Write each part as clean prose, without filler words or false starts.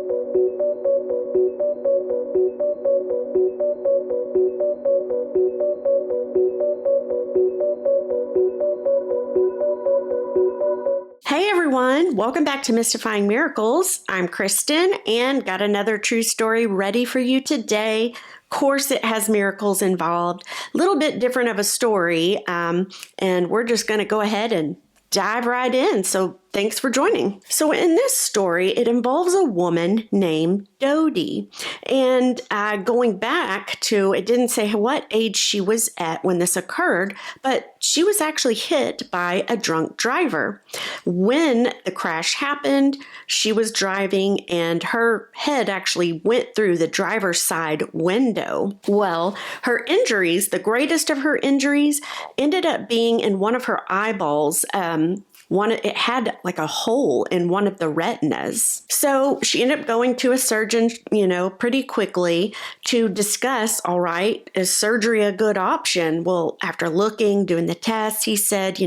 Hey everyone, welcome back to Mystifying Miracles. I'm Kristen and got another true story ready for you today. Of course, it has miracles involved, a little bit different of a story, and we're just going to go ahead and dive right in. So thanks for joining. So in this story, it involves a woman named Dodie. And going back to, it didn't say what age she was at when this occurred, but she was actually hit by a drunk driver. When the crash happened, she was driving and her head actually went through the driver's side window. Well, her injuries, the greatest of her injuries, ended up being in one of her eyeballs. It had like a hole in one of the retinas. So she ended up going to a surgeon, pretty quickly to discuss, all right, is surgery a good option? Well, after doing the tests, he said,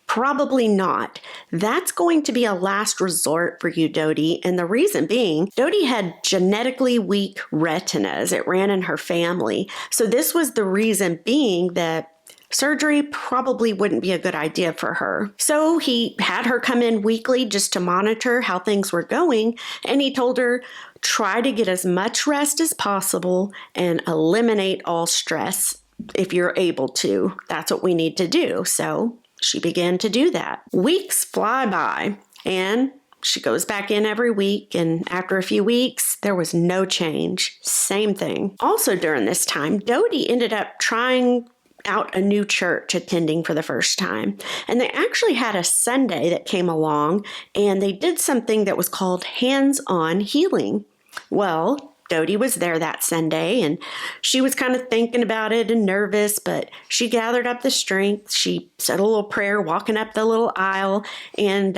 probably not. That's going to be a last resort for you, Dodie. And the reason being, Dodie had genetically weak retinas. It ran in her family. So this was the reason being that surgery probably wouldn't be a good idea for her. So he had her come in weekly just to monitor how things were going. And he told her, try to get as much rest as possible and eliminate all stress if you're able to. That's what we need to do. So she began to do that. Weeks fly by and she goes back in every week, and after a few weeks, there was no change. Same thing. Also during this time, Dodie ended up trying out a new church, attending for the first time. And they actually had a Sunday that came along, and they did something that was called hands-on healing. Well, Dodie was there that Sunday, and she was kind of thinking about it and nervous, but she gathered up the strength. She said a little prayer walking up the little aisle and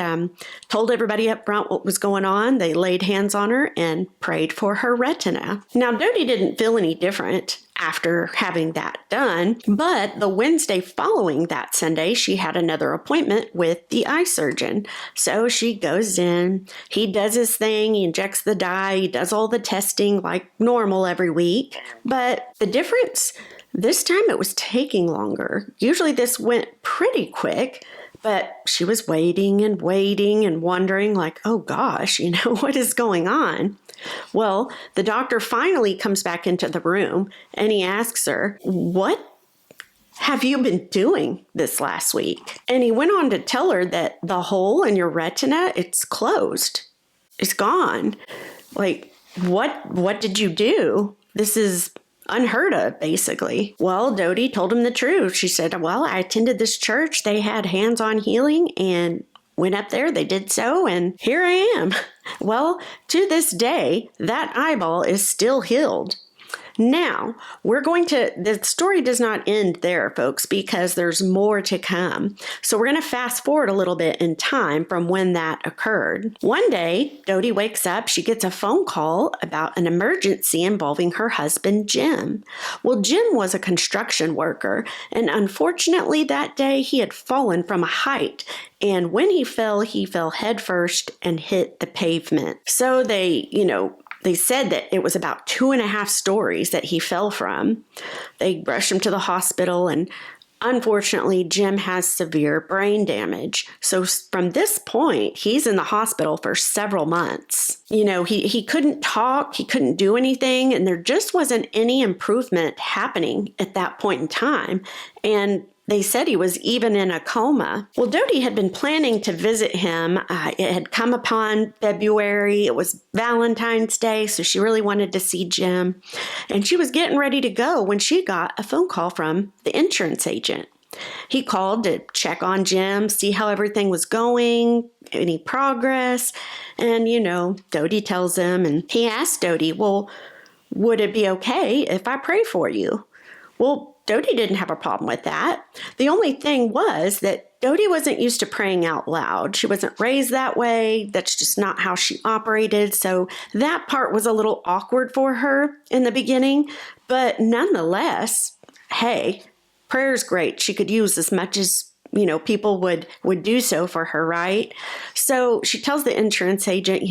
told everybody up front what was going on. They laid hands on her and prayed for her retina. Now, Dodie didn't feel any different after having that done, but the Wednesday following that Sunday, she had another appointment with the eye surgeon. So she goes in, he does his thing, he injects the dye, he does all the testing like normal every week. But the difference, this time it was taking longer. Usually this went pretty quick, but she was waiting and wondering like, oh gosh, what is going on? Well, the doctor finally comes back into the room and he asks her, what have you been doing this last week? And he went on to tell her that the hole in your retina, it's closed. It's gone. Like, what did you do? This is unheard of, basically. Well, Dodie told him the truth. She said, well, I attended this church. They had hands-on healing and went up there, they did so, and here I am. Well, to this day, that eyeball is still healed. Now, the story does not end there, folks, because there's more to come. So we're going to fast forward a little bit in time from when that occurred. One day, Dodie wakes up, she gets a phone call about an emergency involving her husband, Jim. Well, Jim was a construction worker, and unfortunately that day he had fallen from a height. And when he fell head first and hit the pavement. So they said that it was about 2.5 stories that he fell from. They rushed him to the hospital, and unfortunately, Jim has severe brain damage. So from this point, he's in the hospital for several months. He couldn't talk, he couldn't do anything, and there just wasn't any improvement happening at that point in time. And they said he was even in a coma. Well, Dodie had been planning to visit him. It had come upon February. It was Valentine's Day, so she really wanted to see Jim. And she was getting ready to go when she got a phone call from the insurance agent. He called to check on Jim, see how everything was going, any progress. And, Dodie tells him, and he asked Dodie, well, would it be okay if I pray for you? Well, Dodie didn't have a problem with that. The only thing was that Dodie wasn't used to praying out loud. She wasn't raised that way. That's just not how she operated. So that part was a little awkward for her in the beginning. But nonetheless, hey, prayer's great. She could use as much as people would do so for her, right? So she tells the insurance agent,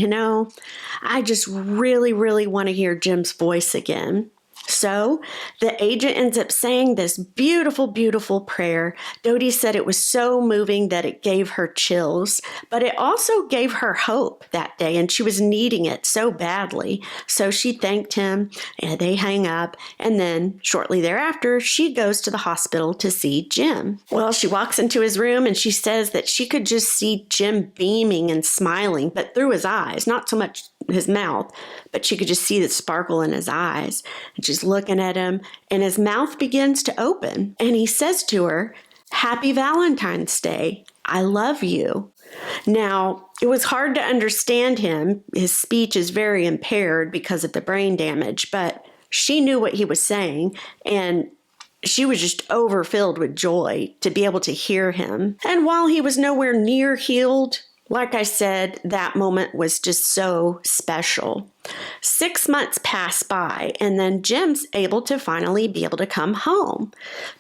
I just really, really want to hear Jim's voice again. So the agent ends up saying this beautiful, beautiful prayer. Dodie said it was so moving that it gave her chills, but it also gave her hope that day, and she was needing it so badly. So she thanked him, and they hang up, and then shortly thereafter, she goes to the hospital to see Jim. Well, she walks into his room, and she says that she could just see Jim beaming and smiling, but through his eyes, not so much his mouth, but she could just see the sparkle in his eyes. And she's looking at him, and his mouth begins to open. And he says to her, "Happy Valentine's Day. I love you." Now, it was hard to understand him. His speech is very impaired because of the brain damage, but she knew what he was saying, and she was just overfilled with joy to be able to hear him. And while he was nowhere near healed, like I said, that moment was just so special. 6 months pass by, and then Jim's able to finally be able to come home.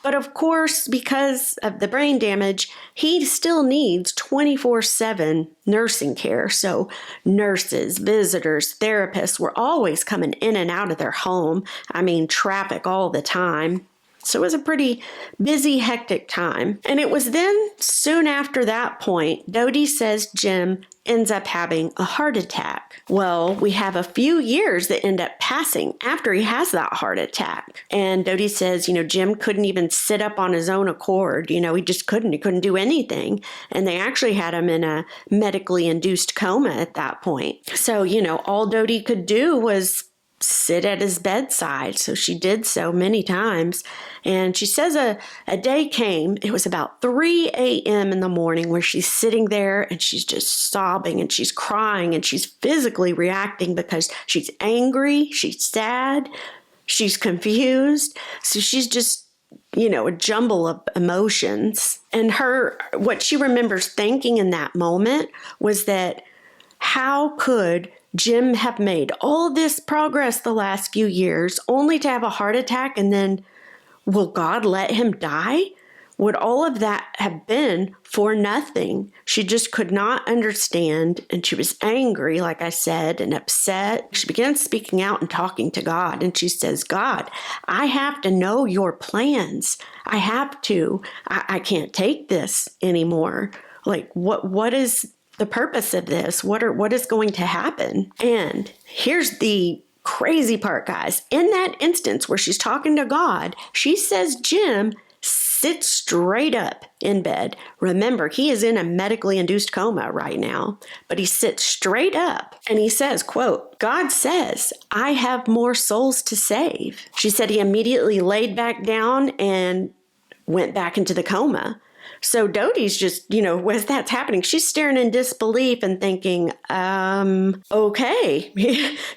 But of course, because of the brain damage, he still needs 24/7 nursing care. So nurses, visitors, therapists were always coming in and out of their home. Traffic all the time. So it was a pretty busy, hectic time. And it was then, soon after that point, Dodie says Jim ends up having a heart attack. Well, we have a few years that end up passing after he has that heart attack. And Dodie says, Jim couldn't even sit up on his own accord. He just couldn't. He couldn't do anything. And they actually had him in a medically induced coma at that point. So, all Dodie could do was sit at his bedside. So she did so many times. And she says a day came, it was about 3 a.m. in the morning, where she's sitting there and she's just sobbing and she's crying and she's physically reacting because she's angry, she's sad, she's confused. So she's just, a jumble of emotions. And what she remembers thinking in that moment was that, how could Jim have made all this progress the last few years only to have a heart attack, and then will God let him die? Would all of that have been for nothing? She just could not understand, and she was angry, like I said, and upset. She began speaking out and talking to God, and she says, "God, I have to know your plans. I have to. I can't take this anymore. Like, what is the purpose of this? What is going to happen?" And here's the crazy part, guys. In that instance where she's talking to God, she says Jim sits straight up in bed. Remember, he is in a medically induced coma right now, but he sits straight up and he says, quote, "God says, I have more souls to save." She said he immediately laid back down and went back into the coma. So Dodie's just, as that's happening, she's staring in disbelief and thinking, okay,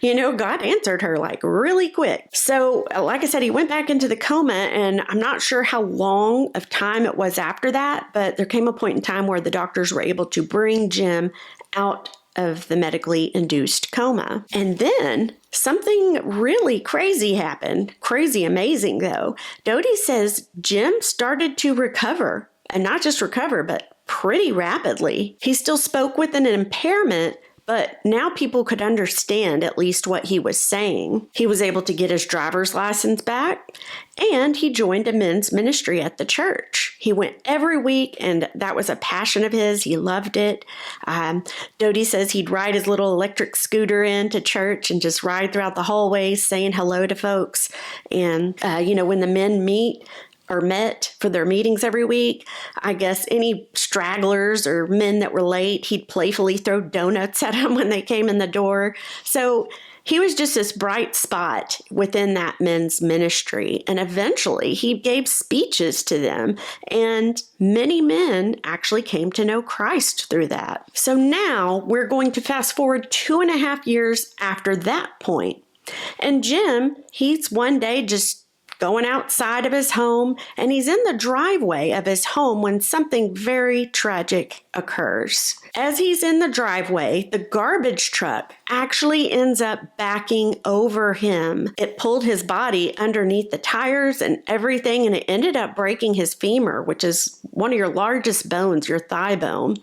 God answered her like really quick. So like I said, he went back into the coma, and I'm not sure how long of time it was after that, but there came a point in time where the doctors were able to bring Jim out of the medically induced coma. And then something really crazy happened. Crazy amazing, though. Dodie says Jim started to recover. And not just recover, but pretty rapidly. He still spoke with an impairment, but now people could understand at least what he was saying. He was able to get his driver's license back, and he joined a men's ministry at the church. He went every week, and that was a passion of his. He loved it. Dodie says he'd ride his little electric scooter into church and just ride throughout the hallways saying hello to folks. And, when the men met for their meetings every week, I guess any stragglers or men that were late, he'd playfully throw donuts at them when they came in the door. So he was just this bright spot within that men's ministry. And eventually he gave speeches to them, and many men actually came to know Christ through that. So now we're going to fast forward 2.5 years after that point. And Jim, he's one day just going outside of his home, and he's in the driveway of his home when something very tragic occurs. as he's in the driveway, the garbage truck actually ends up backing over him. It pulled his body underneath the tires and everything, and it ended up breaking his femur, which is one of your largest bones, your thigh bone.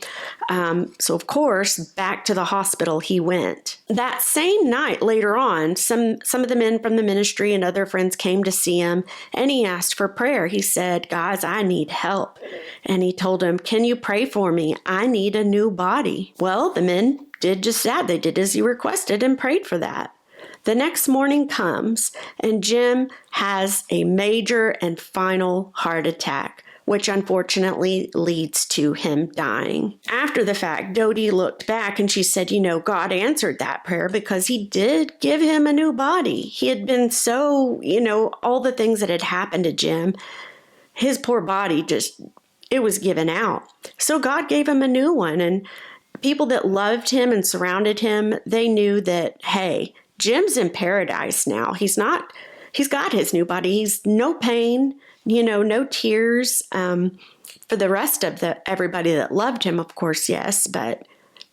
So of course, back to the hospital he went. That same night, later on, some of the men from the ministry and other friends came to see him, and he asked for prayer. He said, "Guys, I need help." And he told them, "Can you pray for me? I need a new body." Well, the men did just that. They did as he requested and prayed for that. The next morning comes, and Jim has a major and final heart attack, which unfortunately leads to him dying. After the fact, Dodie looked back and she said, God answered that prayer because he did give him a new body. He had been so, all the things that had happened to Jim, his poor body it was given out. So God gave him a new one, and people that loved him and surrounded him, they knew that, hey, Jim's in paradise now. He's got his new body. He's no pain, no tears. For the rest of everybody that loved him, of course, yes, but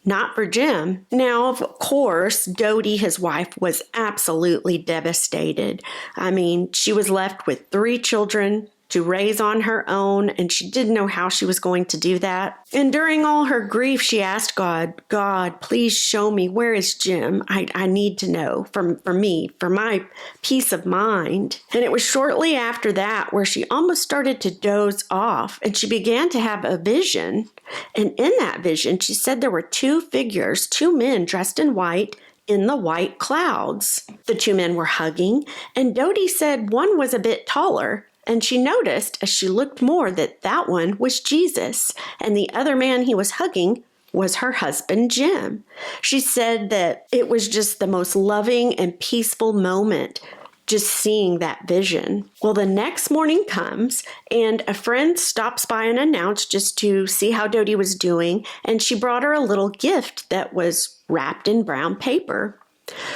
not for Jim. Now, of course, Dodie, his wife, was absolutely devastated. I mean, she was left with 3 children to raise on her own, and she didn't know how she was going to do that. And during all her grief, she asked God, please show me, where is Jim? I need to know for me, for my peace of mind. And it was shortly after that where she almost started to doze off, and she began to have a vision. And in that vision, she said there were 2 figures, 2 men dressed in white, in the white clouds. The 2 men were hugging, and Dodie said one was a bit taller. And she noticed as she looked more that one was Jesus, and the other man he was hugging was her husband, Jim. She said that it was just the most loving and peaceful moment, just seeing that vision. Well, the next morning comes, and a friend stops by and announced just to see how Dodie was doing, and she brought her a little gift that was wrapped in brown paper.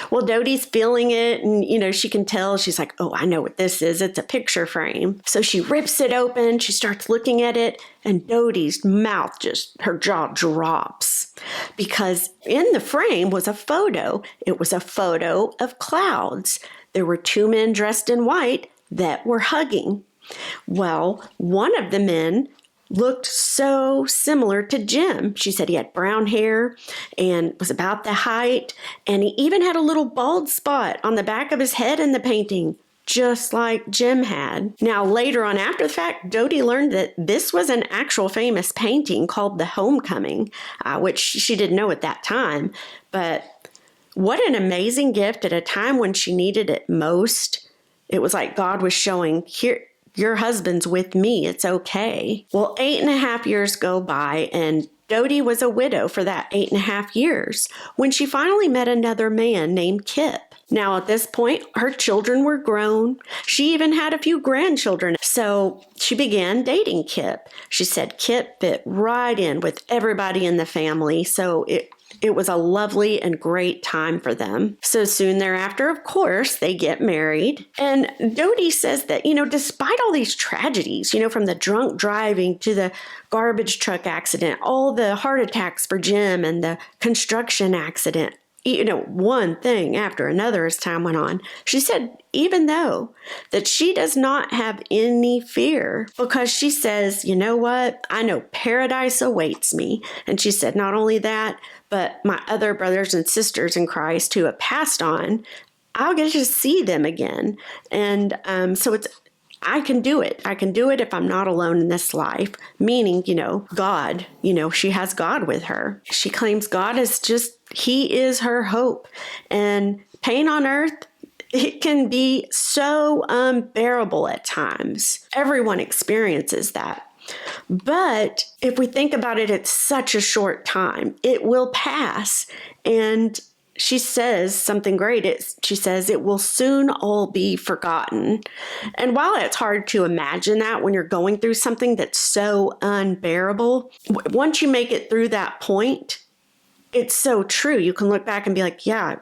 Well, Dodie's feeling it, and, she can tell. She's like, oh, I know what this is. It's a picture frame. So she rips it open. She starts looking at it, and Dodie's mouth her jaw drops, because in the frame was a photo. It was a photo of clouds. There were 2 men dressed in white that were hugging. Well, one of the men looked so similar to Jim. She said he had brown hair and was about the height, and he even had a little bald spot on the back of his head in the painting, just like Jim had. Now, later on after the fact, Dodie learned that this was an actual famous painting called The Homecoming, which she didn't know at that time. But what an amazing gift at a time when she needed it most. It was like God was showing, here, your husband's with me. It's okay. Well, 8.5 years go by, and Dodie was a widow for that 8.5 years when she finally met another man named Kip. Now, at this point, her children were grown. She even had a few grandchildren. So she began dating Kip. She said Kip fit right in with everybody in the family. So it was a lovely and great time for them. So soon thereafter, of course, they get married. And Dodie says that, despite all these tragedies, from the drunk driving to the garbage truck accident, all the heart attacks for Jim and the construction accident, one thing after another as time went on. She said, even though that she does not have any fear, because she says, you know what? I know paradise awaits me. And she said, not only that, but my other brothers and sisters in Christ who have passed on, I'll get to see them again. And so I can do it. I can do it if I'm not alone in this life, meaning, God, she has God with her. She claims God is He is her hope. And pain on earth, it can be so unbearable at times. Everyone experiences that. But if we think about it, it's such a short time. It will pass. And she says something great. She says it will soon all be forgotten. And while it's hard to imagine that when you're going through something that's so unbearable, once you make it through that point, it's so true. You can look back and be like, yeah,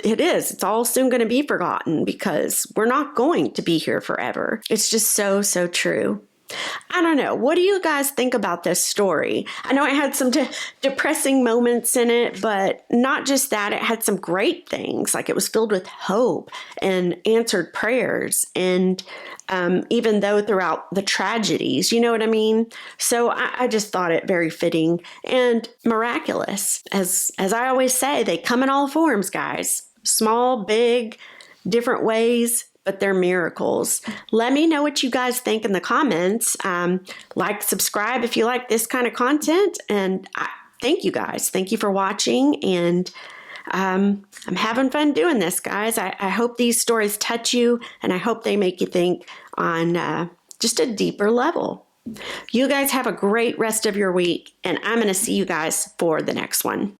it is. It's all soon going to be forgotten because we're not going to be here forever. It's just so, so true. I don't know. What do you guys think about this story? I know it had some depressing moments in it, but not just that. It had some great things. Like it was filled with hope and answered prayers. And even though throughout the tragedies, you know what I mean? So I just thought it very fitting and miraculous. As I always say, they come in all forms, guys. Small, big, different ways, but they're miracles. Let me know what you guys think in the comments. Like, subscribe if you like this kind of content. And thank you guys. Thank you for watching. And I'm having fun doing this, guys. I hope these stories touch you, and I hope they make you think on just a deeper level. You guys have a great rest of your week, and I'm going to see you guys for the next one.